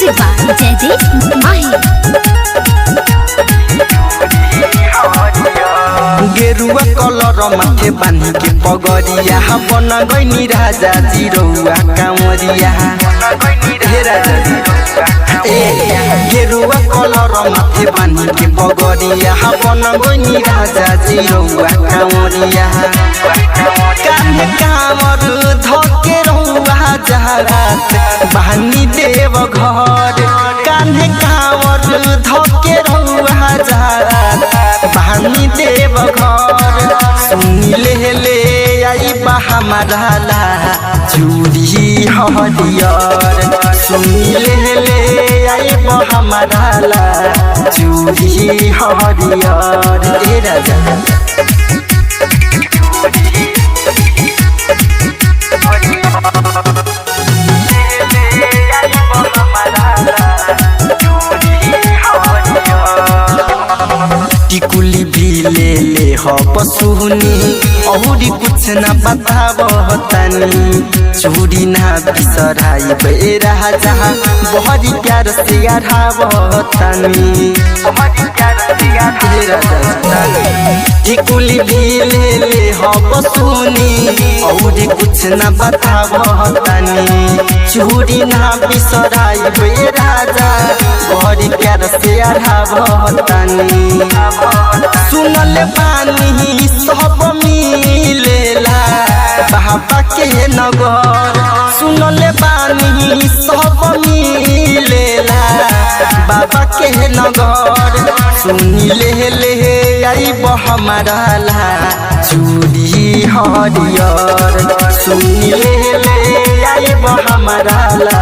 Music by Jaydeep माही। गेरुआ colour माथे बानी के पगड़िया बन गईनी राजा जिरौआ कांवरिया हे राजा गेरुआ कलर माथे बानी के पगड़िया बन गईनी राजा जिरौआ कांवरिया कान्हे कांवर धके रहुआ जहारात बहानी देव घर कान्हे कांवर धके रहुआ जहारात बहानी देव घर सुनी ले आई हमारा ला चूड़ी हरियर सुनी ले आई हमारा ला चूड़ी हरियर ए राजा टिकुली भी ले हो पसुनी और कुछ न बताब तनी चूड़ी ना बिसराई बे राजा बहरी प्यार से अढ़ाब तनी टिकुली भी ले हो पसुनी और कुछ न बताब तनी चूड़ी ना बिसराई बे राजा बहरी प्यार से अढ़ाब तनी सुनल बानी सब मिलेला बाबा के नगर सुनल बानी सब मिलेला बाबा के नगर सुनी ले आई हमारा ला चूड़ी हरियर सुनी ले आई हमारा ला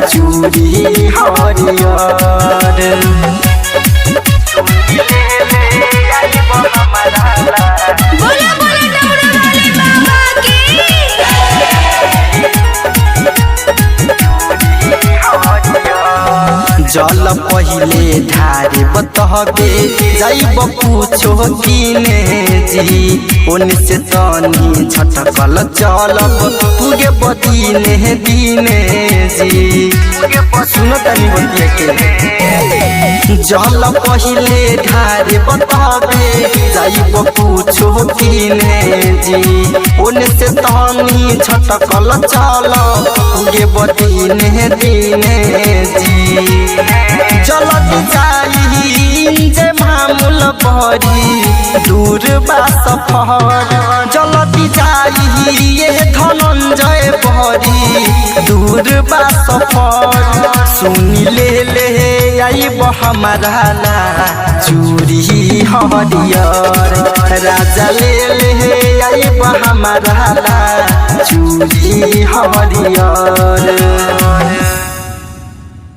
चूड़ी हरियर बोला बोला डमरू वाले बाबा की। जल पहिले ढारे बतहबे जाइब पूछो किने जी ओने से तनी झटकल चलब पूरे बदीने दिने जी सुनो तनी बतिया के जल पहिले ढारे बतहबे जाइब पूछो किने जी ओने से तनी झटकल चलब पूरे बदीने दिने जी चलत जाई जे मामूल बड़ी दूर बा सफर चलत जाई ये धनंजय बड़ी दूर बा सफर सुनी ले आई हमारा ला चूड़ी हरियर राजा ले आई हमारा ला चूड़ी हरियर।